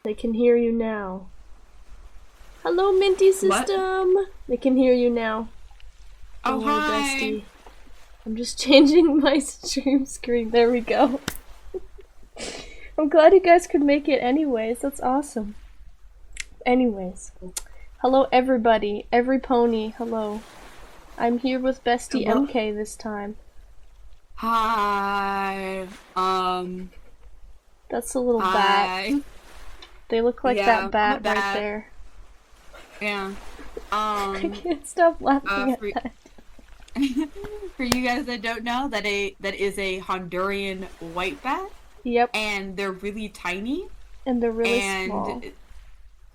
They can hear you now. Hello, Minty System! What? They can hear you now. Oh, Don't worry, hi! bestie. I'm just changing my stream screen. There we go. I'm glad you guys could make it anyways. That's awesome. Anyways. Hello, everybody. Every pony. Hello. I'm here with Bestie Hello. MK this time. Hi. That's a little bat. Hi. They look like Yeah, that I'm a bat right bat. there. Yeah. I can't stop laughing at For, that. for you guys that don't know, that is a Honduran white bat, Yep. and they're really tiny, And they're really and small.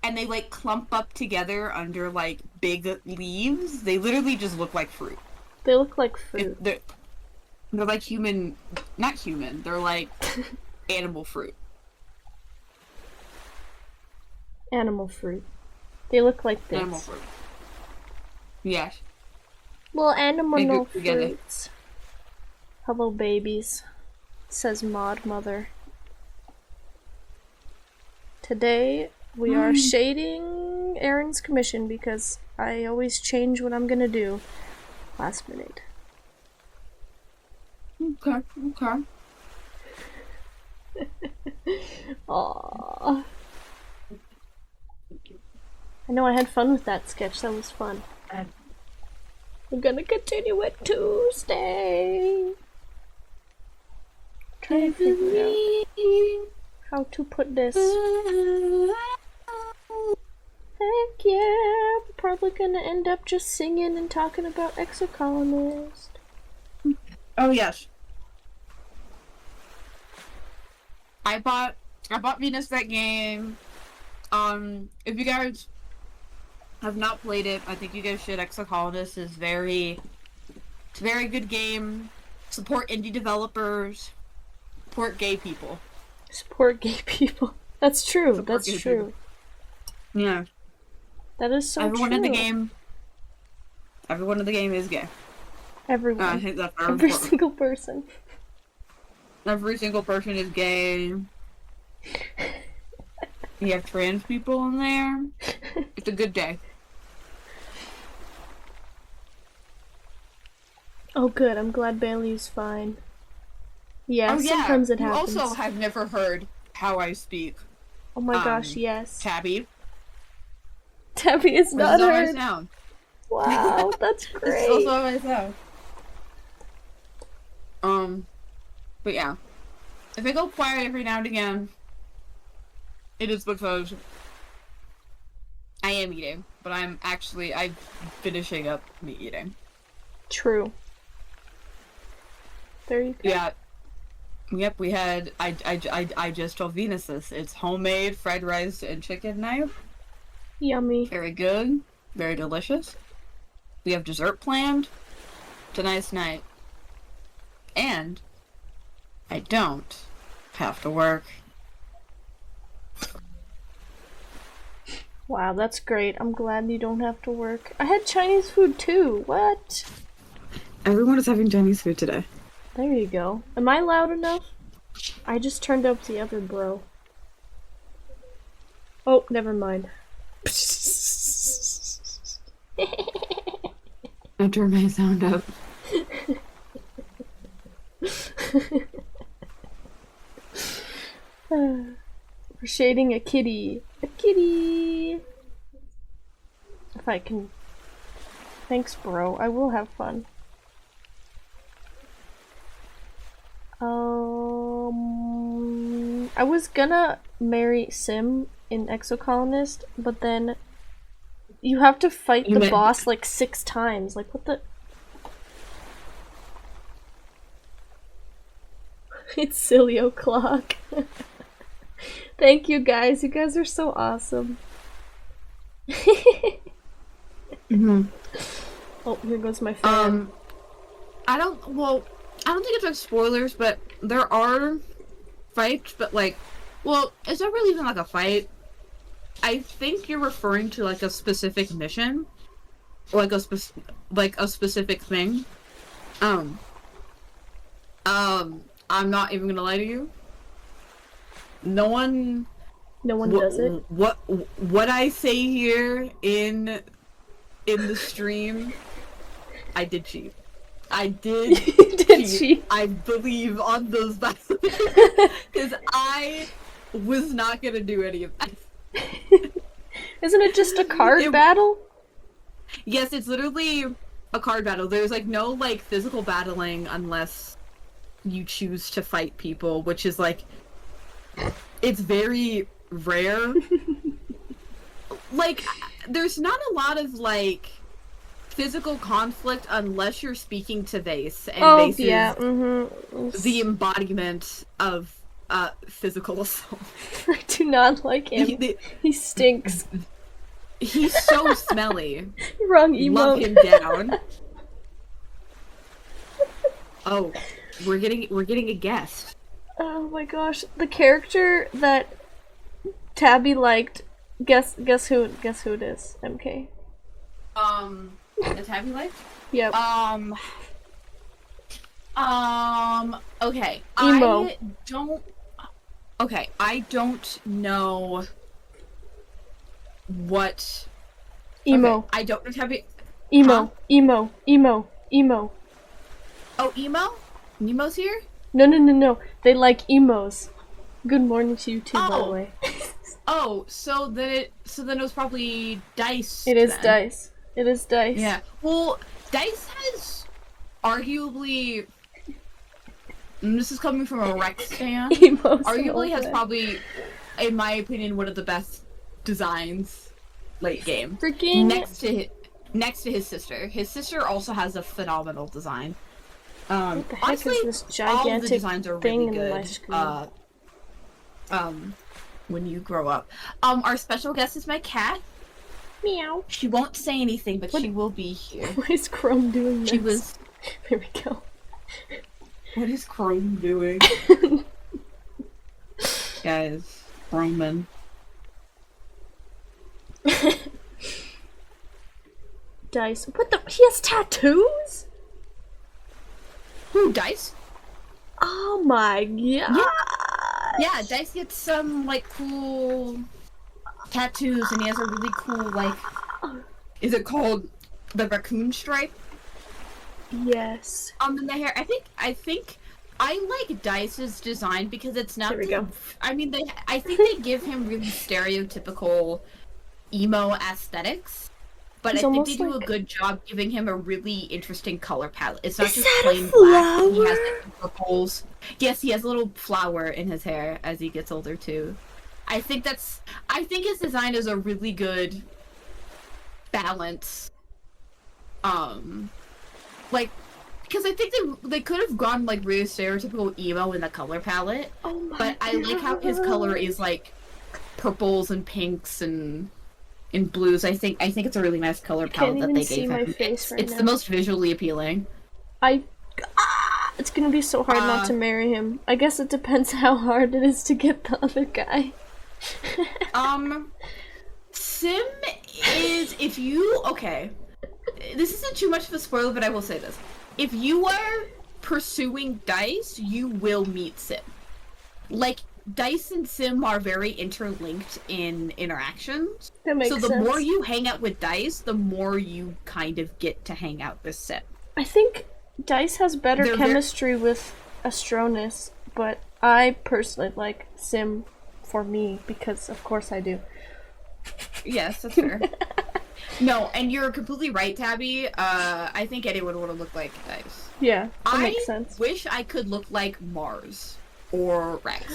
and they like clump up together under like big leaves. They literally just look like fruit. They look like fruit. They're like human, not human. They're like animal fruit. Animal fruit. They look like this. Animal fruit. Yes. Well, animal They no go together. fruits. Hello, babies. Says Mod Mother. Today we are shading Aaron's commission because I always change what I'm gonna do last minute. Okay. Okay. Aww. I know I had fun with that sketch. That was fun. We're gonna continue it Tuesday. Trying to figure out how to put this. Heck yeah! We're probably gonna end up just singing and talking about Exocolonist. Oh yes. I bought Venus that game. If you guys have not played it, I think you guys should. Exocolonist is it's a very good game. Support indie developers. Support gay people. Support gay people. That's true. Support That's gay true. people. Yeah. That is so Everyone true. in the game. Everyone in the game is gay. Everyone. I think that's very Every important. single person. Every single person is gay. You have trans people in there. It's a good day. Oh good, I'm glad Bailey's fine. Yeah, Oh yeah, sometimes it you happens. also have never heard how I speak. Oh my gosh, yes. Tabby. Tabby is This not is how I heard. sound. Wow, that's This great. is also how I sound. But yeah. If I go quiet every now and again, it is because I am eating, but I'm finishing up me eating. True. There you go. Yeah. Yep, we had, I just told Venus this. It's homemade fried rice and chicken knife. Yummy. Very good. Very delicious. We have dessert planned. It's a nice night. And I don't have to work. Wow, that's great. I'm glad you don't have to work. I had Chinese food too. What? Everyone is having Chinese food today. There you go. Am I loud enough? I just turned up the other bro. Oh, never mind. I turned my sound up. We're shading a kitty. A kitty! If I can... Thanks, bro. I will have fun. I was gonna marry Sim in Exocolonist, but then you have to fight the boss like 6 times. Like, what the... It's Silly O'Clock. Thank you guys. You guys are so awesome. Oh, here goes my fan. I don't think it's like spoilers, but there are fights, but like, well, it's not really even like a fight. I think you're referring to like a specific mission, or like a specific thing. I'm not even gonna lie to you. No one No one does it. What I say here in the stream, I did cheat. I did, cheat. I believe on those battles because I was not gonna do any of that. Isn't it just a card battle? Yes, it's literally a card battle. There's like no like physical battling unless you choose to fight people, which is like it's very rare. Like there's not a lot of like physical conflict unless you're speaking to Vase, and Vase is the embodiment of physical assault. I do not like him. He stinks. He's so smelly. Wrong emote. Love him down. Oh, we're getting a guest. Oh my gosh, the character that Tabby liked. Guess who it is? MK. The Tabby liked? Yep. Okay. Emo. I don't know what... Emo. Okay, I don't know Tabby... Emo. Huh? Emo. Oh, Emo? Nemo's here? No. They like emos. Good morning to you too, by the way. Oh, so then it was probably Dice. It is then. Dice. It is Dice. Yeah. Well, Dice has arguably... And this is coming from a Rex fan. Arguably has probably, in my opinion, one of the best designs late game. Freaking next to his sister. His sister also has a phenomenal design. What the heck honestly, is this gigantic all of the designs are thing really in my good. screen? When you grow up. Our special guest is my cat. Meow. She won't say anything, but she will be here. Why is Chrome doing this? She was. There we go. What is Chrome doing? Guys, Roman. Dice. What the? He has tattoos? Who, Dice? Oh my god. Yeah, Dice gets some, like, cool tattoos, and he has a really cool, like, is it called the raccoon stripe? Yes. In the hair. I think I like Dice's design because it's not. There we go. I mean, I think they give him really stereotypical emo aesthetics, but He's I think they do like... a good job giving him a really interesting color palette. It's not is just that plain a black. He flower? has like purples. Yes, he has a little flower in his hair as he gets older too. I think his design is a really good balance. Like, because I think they could have gone like really stereotypical emo in the color palette, but I like how his color is like purples and pinks and blues. I think it's a really nice color palette that they gave him. It's the most visually appealing. It's gonna be so hard not to marry him. I guess it depends how hard it is to get the other guy. Sim is okay. This isn't too much of a spoiler, but I will say this. If you are pursuing Dice, you will meet Sim. Like, Dice and Sim are very interlinked in interactions. That makes sense. So the more you hang out with Dice, the more you kind of get to hang out with Sim. I think Dice has better chemistry with Astronis, but I personally like Sim for me, because of course I do. Yes, that's fair. No, and you're completely right, Tabby. I think anyone would have looked like Dice. Yeah, that makes sense. I wish I could look like Mars or Rex.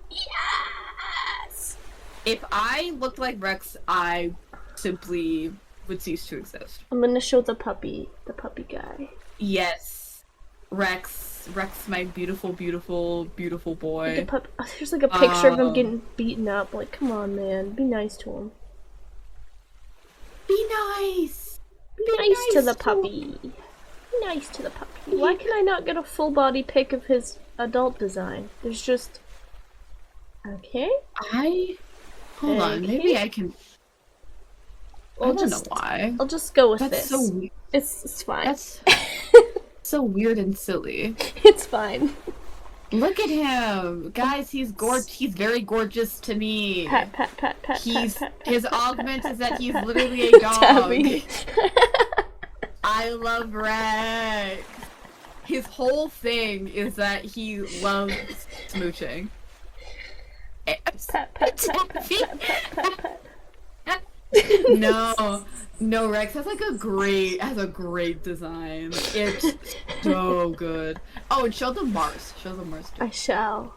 Yes! If I looked like Rex, I simply would cease to exist. I'm gonna show the puppy guy. Yes. Rex, my beautiful, beautiful, beautiful boy. There's like a picture of him getting beaten up. Like, come on, man. Be nice to him. Be nice! Be nice to the puppy. Be nice to the puppy. Why can I not get a full body pic of his adult design? There's just... Okay. Hold on, maybe I can... I don't know why. I'll just go with this. That's so weird. It's fine. That's so weird and silly. It's fine. Look at him, guys. He's He's very gorgeous to me. Pat, pat, pat, pat, He's pat, pat, his pat, augment pat, is that pat, he's pat, literally a pat. dog. Tabby. I love Rex. His whole thing is that he loves smooching. Pat, pat, pat, pat, pat, pat, pat, pat. No, Rex has a great design. It's so good. Oh, and show them Mars. Show them Mars too. I shall.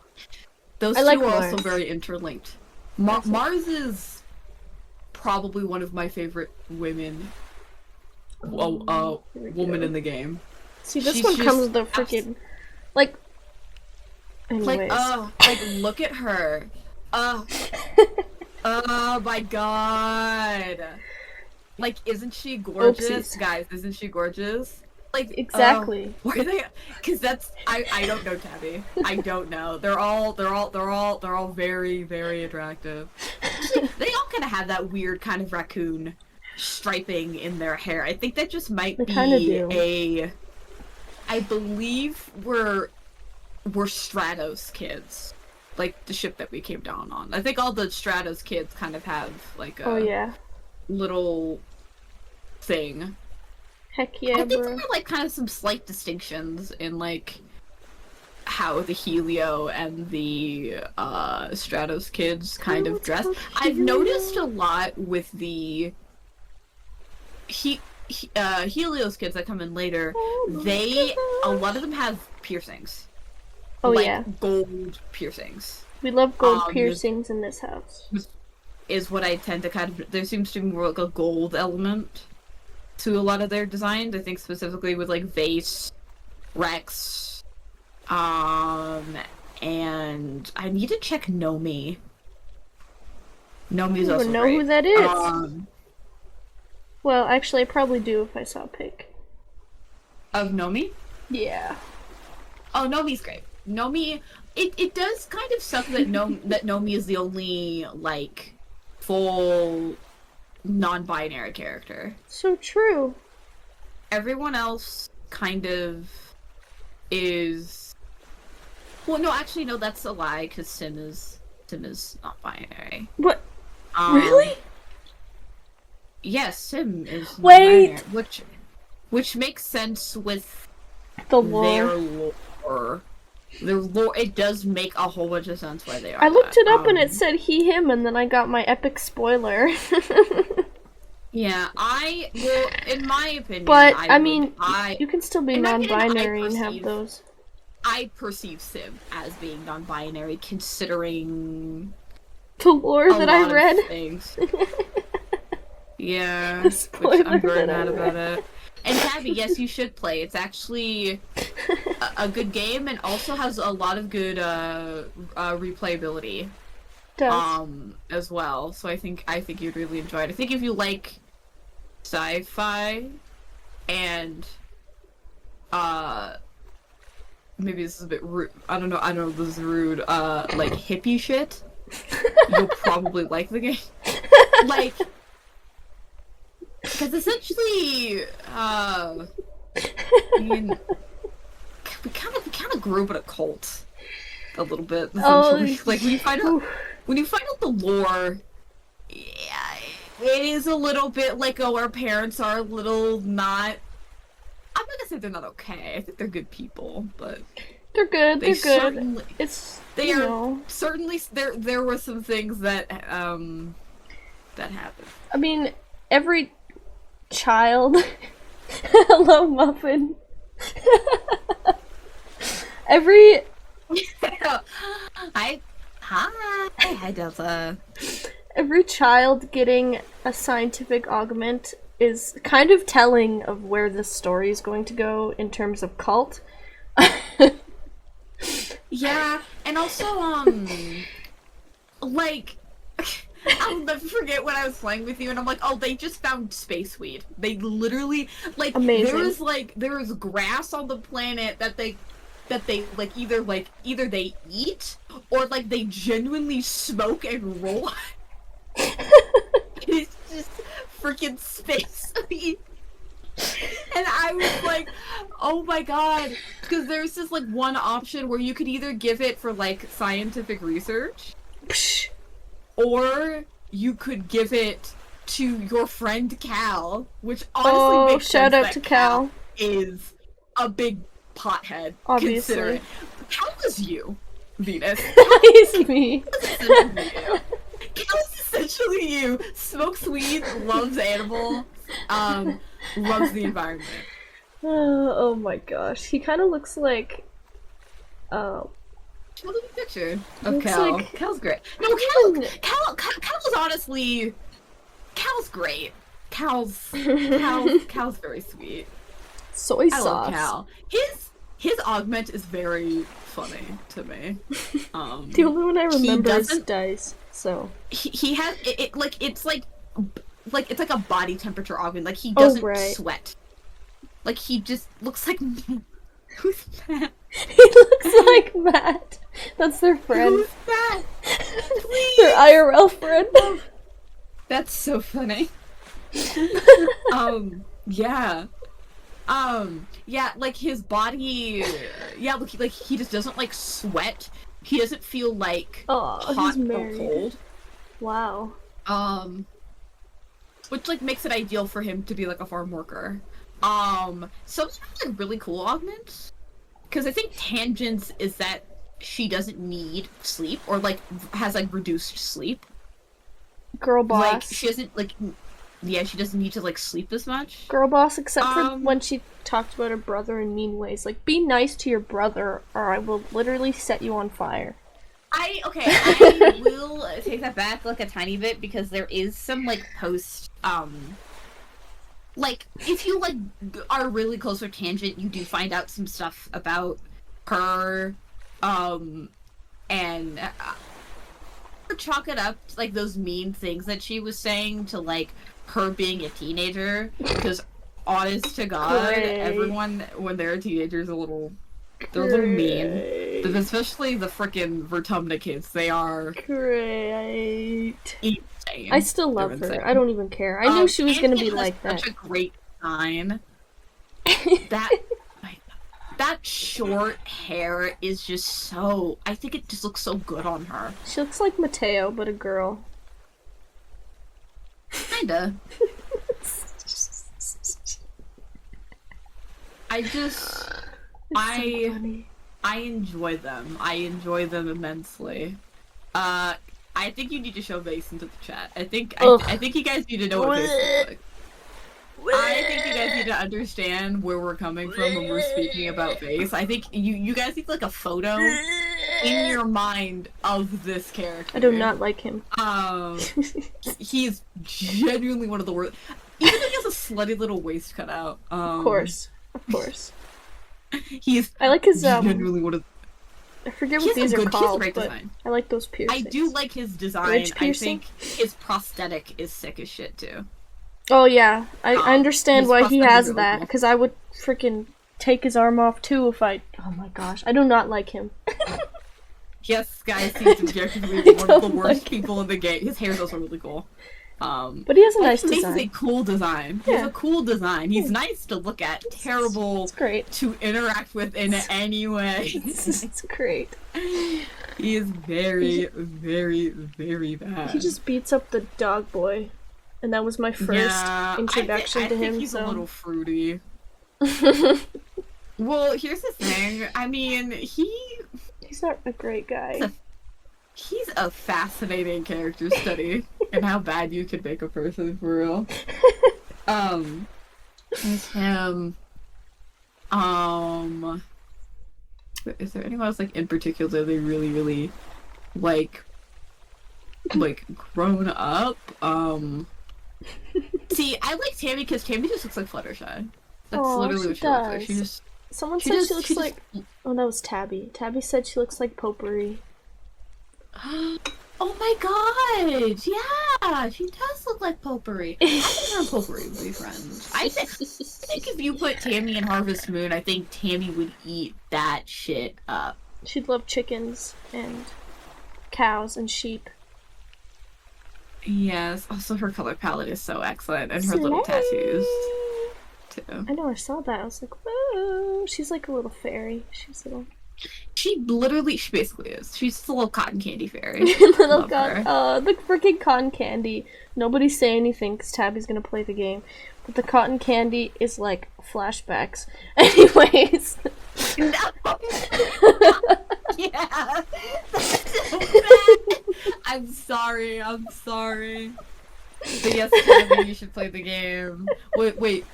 Those I two like are also Mars. very interlinked. Mars is probably one of my favorite women. Woman in the game. See, this She's one just comes with the freaking, like. Anyways. Like look at her. Oh my god. Like, isn't she gorgeous? Oopsies. Guys, isn't she gorgeous? Like, Exactly. why are they? Because that's I don't know, Tabby. I don't know. They're all very, very attractive. They all kind of have that weird kind of raccoon striping in their hair. I think that just might They kinda be do. I believe we're Stratos kids. Like the ship that we came down on. I think all the Stratos kids kind of have like a Oh yeah. little thing. Heck yeah, I think bro. there are like kind of some slight distinctions in like how the Helio and the Stratos kids kind of dress. I've noticed a lot with the Helios kids that come in later. A lot of them have piercings. Oh like, yeah. gold piercings. We love gold piercings in this house. Is what I tend to kind of. There seems to be more like a gold element to a lot of their designs. I think specifically with like Vase, Rex, and I need to check Nomi. Nomi's I don't also even know great. who that is. Well, actually, I probably do if I saw a pic. Of Nomi? Yeah. Oh, Nomi's great. Nomi, it does kind of suck that Nomi is the only like full non-binary character. So true. Everyone else kind of is. Well, no, actually, no, that's a lie because Sim is not binary. What? Really? Yes, Sim is Wait! non-binary, which makes sense with The lore. their lore. Their lore, it does make a whole bunch of sense why they are. I looked it up and it said he, him, and then I got my epic spoiler. Yeah, well, in my opinion, But, I mean, you can still be in my opinion, non-binary and have those. I perceive Sim as being non-binary, considering The lore that I read. Things. Yeah, The spoiler which I'm very that I mad about read. it. And Tabby, yes, you should play. It's actually a good game, and also has a lot of good replayability. Does. As well. So I think you'd really enjoy it. I think if you like sci-fi and maybe this is a bit rude. I don't know if this is rude. Like hippie shit, you'll probably like the game. Like, because essentially, I mean, we kind of grew up in a cult a little bit. Essentially. Like when you find out the lore, yeah, it is a little bit like, oh, our parents are a little not. I'm not gonna say they're not okay. I think they're good people, but They're good. They're good. certainly, It's they you are know. certainly there were some things that happened. I mean, every child. Hello, Muffin. Every. Hi, Delta. Every child getting a scientific augment is kind of telling of where this story is going to go in terms of cult. Yeah, and also, like, I'll never forget when I was playing with you, and I'm like, oh, they just found space weed. They literally, like, Amazing. there is grass on the planet that they like either they eat or like they genuinely smoke and roll. It's just freaking space weed. And I was like, oh my god. Because there's this, like, one option where you could either give it for, like, scientific research, or you could give it to your friend Cal, which honestly makes shout sense out that to Cal. is a big pothead, Obviously. considering. Cal is you, Venus. He's me. Cal is essentially you. Smokes weed, loves animals, loves the environment. Oh my gosh. He kind of looks like... Show them a picture of looks Cal. like- Cal's great. No, Cal's honestly... Cal's great. Cal's very sweet. Soy sauce. I love Cal. His augment is very funny to me. The only one I remember is doesn't- Dice, so... He has it's like a body temperature augment. Like he doesn't sweat. Like he just looks like who's that? He looks like Matt. That's their friend. Who's that? Please. Their IRL friend. That's so funny. Yeah. Yeah, like his body, yeah, like he just doesn't like sweat. He doesn't feel like hot or cold. Wow. Which like makes it ideal for him to be like a farm worker. So it's like really cool augments. Because I think Tangents is that she doesn't need sleep or like has like reduced sleep. Girl boss. Like she doesn't like yeah, she doesn't need to like sleep as much. Girl boss, except for when she talked about her brother in mean ways. Like, be nice to your brother or I will literally set you on fire. I will take that back like a tiny bit because there is some like post like if you like are really close with Tangent, you do find out some stuff about her and chalk it up like those mean things that she was saying to like her being a teenager because honest to god everyone when they're a teenager is a little mean, but especially the frickin' Vertumna kids. They are great. Insane. I still love her. I don't even care. I knew she was gonna be like that. Such a great design. That short hair is just so... I think it just looks so good on her. She looks like Mateo, but a girl. Kinda. I enjoy them. I enjoy them immensely. I think you need to show Vase into the chat. I think you guys need to know what Vase looks like. I think you guys need to understand where we're coming from when we're speaking about Vase. I think you guys need like a photo in your mind of this character. I do not like him. He's genuinely one of the worst. Even though he has a slutty little waist cut out. Of course. I like his genuinely one of. I forget what these are called, but design. I like those piercings. I do like his design. I think his prosthetic is sick as shit too. Oh yeah, I understand why he has that, because I would freaking take his arm off too if I... Oh my gosh, I do not like him. Yes, guys, he's objectively one of the worst people in the game. His hair's also really cool. But he has a nice design. He's a cool design. Yeah. He's a cool design. He's nice to look at. Terrible it's great. to interact with in any way. It's great. He is very, very, very bad. He just beats up the dog boy. And that was my first introduction to him. I think he's a little fruity. Well, here's the thing. I mean, he's not a great guy. He's a fascinating character study and how bad you could make a person for real. There's him. Is there anyone else like in particular they really, really like grown up? See, I like Tammy because Tammy just looks like Fluttershy. That's literally what she looks like. She just. Someone said she looks like. Oh, that was Tabby. Tabby said she looks like Potpourri. Oh my god! Yeah, she does look like Potpourri. I think her and Potpourri would be friends. I think if you put Tammy in Harvest Moon, I think Tammy would eat that shit up. She'd love chickens and cows and sheep. Yes. Also, her color palette is so excellent, and her little tattoos too. I know, I saw that. I was like, whoa. She's like a little fairy. She's a little... She basically is. She's just a little cotton candy fairy. little Love her. the freaking cotton candy. Nobody say anything because Tabby's gonna play the game. But the cotton candy is like flashbacks. Anyways. No. Yeah. That's so bad. I'm sorry. But yes, Tabby, you should play the game. Wait,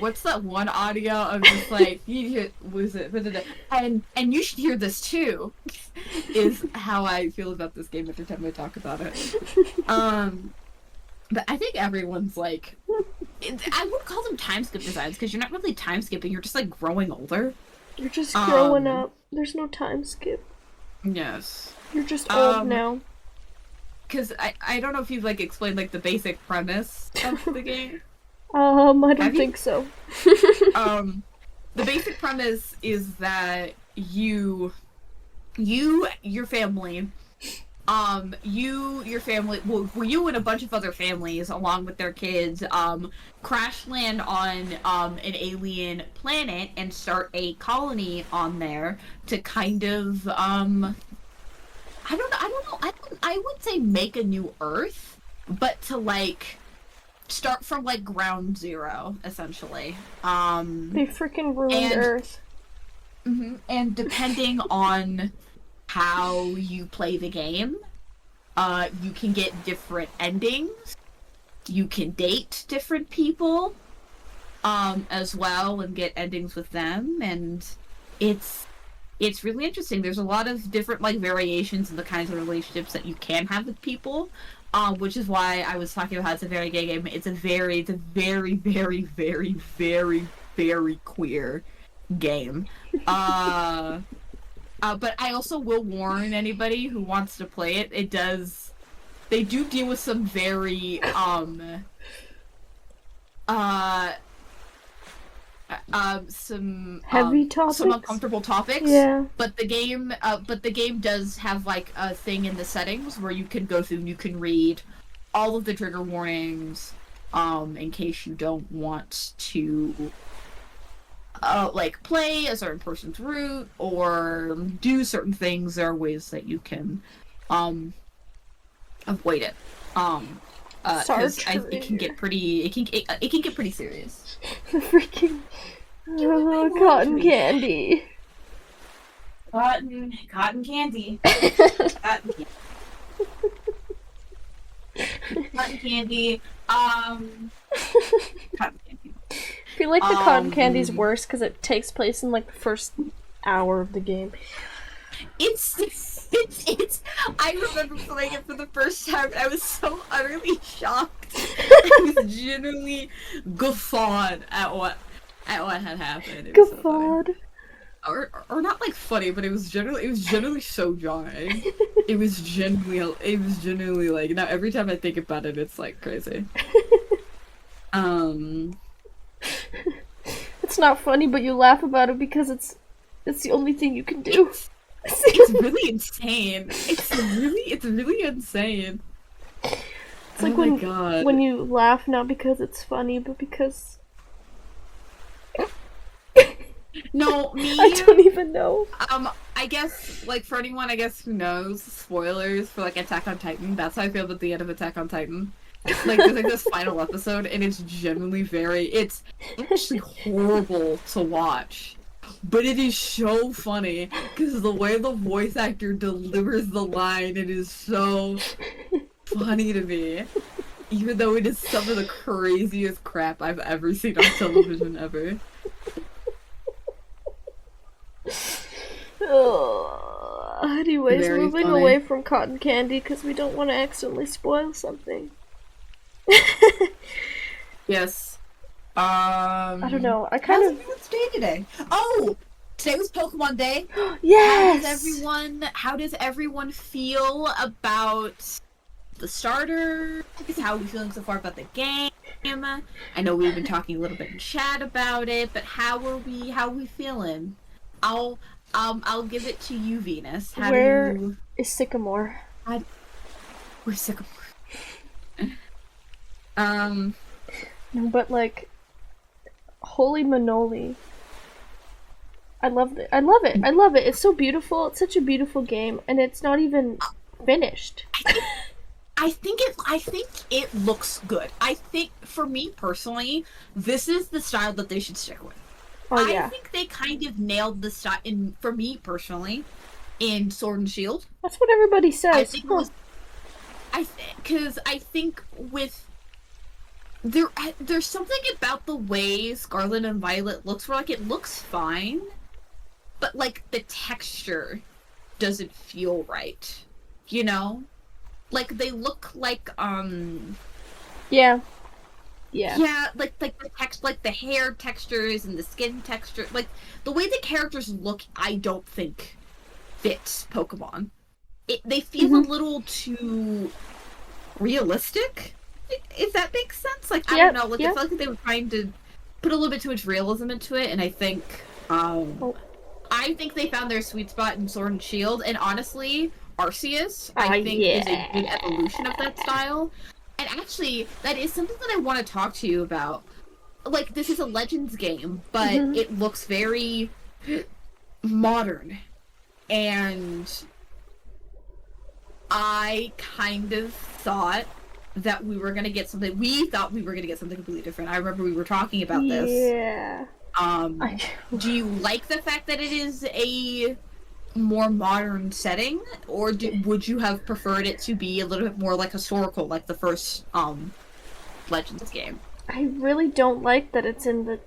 what's that one audio of just like and you should hear this too, is how I feel about this game every time I talk about it. But I think everyone's like, I would call them time skip designs because you're not really time skipping, you're just like growing older. You're just growing up. There's no time skip. Yes. You're just old now. Because I don't know if you've like explained like the basic premise of the game. I don't think so. The basic premise is that your family, you and a bunch of other families, along with their kids, crash land on an alien planet and start a colony on there to kind of I don't know. I would say make a new Earth, but to like start from like ground zero, essentially. They freaking ruined Earth. Mm-hmm, and depending on how you play the game, you can get different endings. You can date different people, as well, and get endings with them, and it's really interesting. There's a lot of different like variations in the kinds of relationships that you can have with people, which is why I was talking about how it's a very gay game. It's a very, very, very, very, very queer game. But I also will warn anybody who wants to play it. They do deal with some very some heavy topics, some uncomfortable topics. Yeah. But the game does have like a thing in the settings where you can go through and you can read all of the trigger warnings, in case you don't want to like play a certain person's route or do certain things. There are ways that you can avoid it. Because it can get pretty serious. Freaking cotton candy. Cotton candy. Cotton candy. Cotton candy. I feel like the cotton candy's worse because it takes place in like the first hour of the game. I remember playing it for the first time and I was so utterly shocked. I was genuinely guffawed at what had happened. Guffawed. So or not like funny, but it was generally so jarring. It was genuinely like, now every time I think about it, it's like crazy. It's not funny, but you laugh about it because it's the only thing you can do. It's really insane. It's really insane. It's like when you laugh not because it's funny, but because no, me. I don't even know. I guess like for anyone who knows, spoilers for like Attack on Titan. That's how I feel about the end of Attack on Titan. It's like there's like this final episode, and it's genuinely it's actually horrible to watch. But it is so funny because the way the voice actor delivers the line, it is so funny to me. Even though it is some of the craziest crap I've ever seen on television ever. Anyways, Very moving funny. away from cotton candy because we don't want to accidentally spoil something. Yes. I don't know. I How's kind of. everyone's day today? Oh, today was Pokemon Day. Yes. How does everyone feel about the starter? How are we feeling so far about the game? I know we've been talking a little bit in chat about it, but how are we feeling? I'll give it to you, Venus. Where is Sycamore? Where's Sycamore? No, but like, Holy manoli. I love it. I love it. I love it. It's so beautiful. It's such a beautiful game, and it's not even finished. I think it looks good. I think, for me personally, this is the style that they should stick with. Oh yeah. I think they kind of nailed the style, for me personally, in Sword and Shield. That's what everybody says. I think it was, because I think with there's something about the way Scarlet and Violet looks where, like, it looks fine, but, like, the texture doesn't feel right, you know? Like, they look like, Yeah. Yeah, like the like the hair textures and the skin texture, like, the way the characters look, I don't think fits Pokemon. They feel a little too realistic, if that makes sense. Like, I don't know, like, I feel like they were trying to put a little bit too much realism into it, and I think, I think they found their sweet spot in Sword and Shield, and honestly, Arceus, I think, is a good evolution of that style. And actually, that is something that I want to talk to you about. Like, this is a Legends game, but it looks very modern. And I kind of thought that we were going to get something... We thought we were going to get something completely different. I remember we were talking about this. Yeah. Do you like the fact that it is a more modern setting, or would you have preferred it to be a little bit more like historical, like the first Legends game? I really don't like that it's in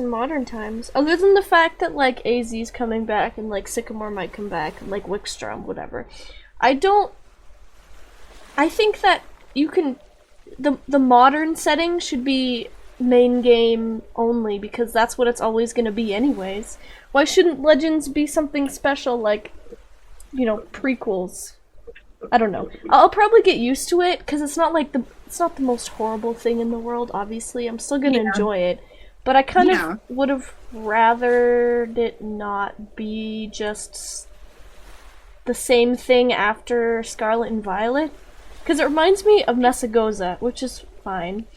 modern times. Other than the fact that, like, AZ's coming back and, like, Sycamore might come back and, like, Wickstrom, whatever. I think that you can the modern setting should be main game only, because that's what it's always going to be anyways. Why shouldn't Legends be something special, like, you know, prequels? I don't know. I'll probably get used to it, because it's not the most horrible thing in the world, obviously. I'm still gonna enjoy it. But I kind of would have rathered it not be just the same thing after Scarlet and Violet. Because it reminds me of Mesagoza, which is fine.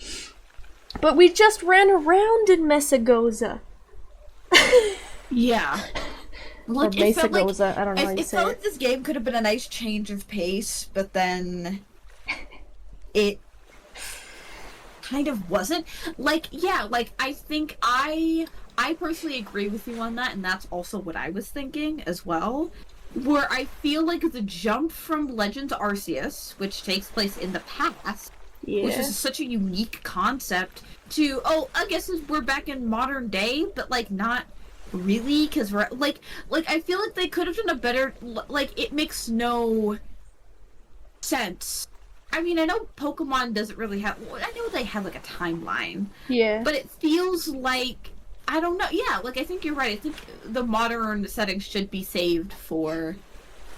But we just ran around in Mesagoza. Yeah. Like, or Mesagoza, I don't know how you say it. It felt like this game could have been a nice change of pace, but then it kind of wasn't. Like, yeah, like, I think I personally agree with you on that, and that's also what I was thinking as well. Where I feel like the jump from Legends Arceus, which takes place in the past, which is such a unique concept, to, I guess we're back in modern day, but, like, not really, because we're, like, I feel like they could have done a better, like, it makes no sense. I mean, I know Pokemon doesn't really have, I know they have, like, a timeline. Yeah. But it feels like, I don't know, yeah, like, I think you're right. I think the modern setting should be saved for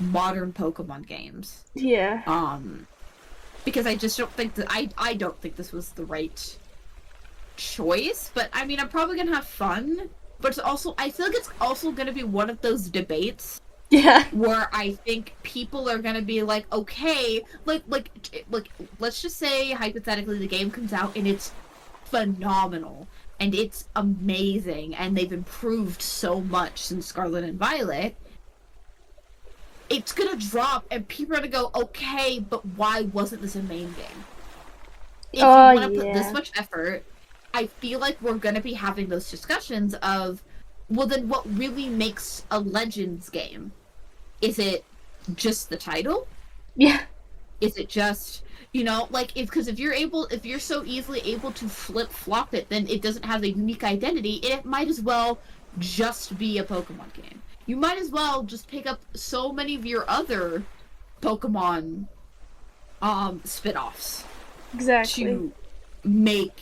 modern Pokemon games. Yeah. Because I just don't think that, I don't think this was the right choice, but, I mean, I'm probably gonna have fun. But it's also, I feel like it's also going to be one of those debates. Yeah. Where I think people are going to be like, okay, like, let's just say, hypothetically, the game comes out and it's phenomenal. And it's amazing. And they've improved so much since Scarlet and Violet. It's going to drop and people are going to go, okay, but why wasn't this a main game? If you want to put this much effort, I feel like we're going to be having those discussions of, well, then what really makes a Legends game? Is it just the title? Yeah. Is it just, you know, like, if you're so easily able to flip-flop it, then it doesn't have a unique identity, it might as well just be a Pokemon game. You might as well just pick up so many of your other Pokemon, spin-offs. Exactly. To make...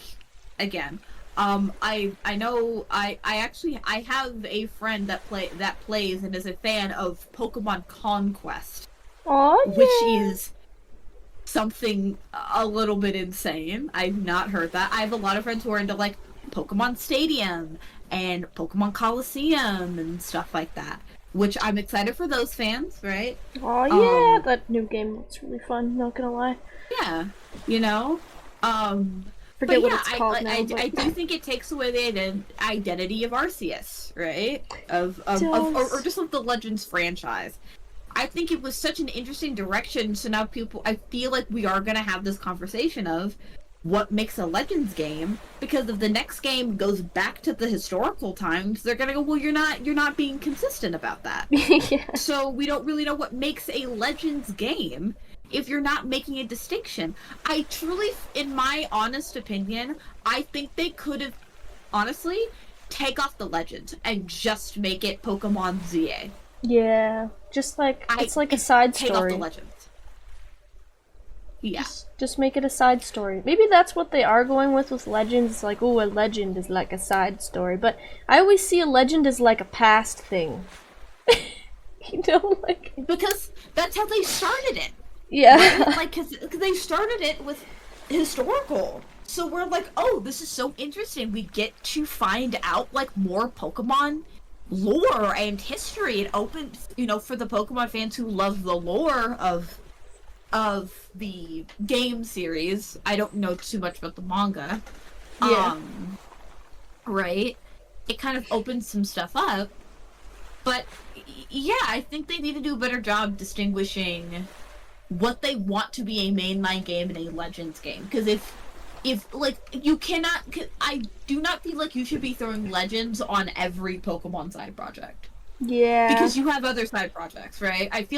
Again, I know I have a friend that plays and is a fan of Pokemon Conquest, which is something a little bit insane. I've not heard that. I have a lot of friends who are into, like, Pokemon Stadium and Pokemon Coliseum and stuff like that, which I'm excited for those fans, right? Oh yeah, that new game looks really fun. Not gonna lie. Yeah, you know, forget what yeah, it's called now. I do think it takes away the identity of Arceus, right? Or just of the Legends franchise. I think it was such an interesting direction. So now I feel like we are gonna have this conversation of what makes a Legends game, because if the next game goes back to the historical times, they're gonna go, well, you're not being consistent about that. Yeah. So we don't really know what makes a Legends game if you're not making a distinction. I truly, in my honest opinion, I think they could have, honestly, take off the Legends and just make it Pokemon ZA. Yeah, just like it's like a side Take story. off the Legends. Yeah. Just make it a side story. Maybe that's what they are going with Legends. It's like, oh, a legend is like a side story. But I always see a legend as like a past thing. You know, like... Because that's how they started it. Yeah. Right? Like, because they started it with historical. So we're like, oh, this is so interesting. We get to find out, like, more Pokemon lore and history. It opens, for the Pokemon fans who love the lore of the game series. I don't know too much about the manga. Yeah. Right? It kind of opens some stuff up. But, yeah, I think they need to do a better job distinguishing what they want to be a mainline game and a Legends game. Because if like, you cannot... I do not feel like you should be throwing Legends on every Pokemon side project. Yeah. Because you have other side projects, right? I feel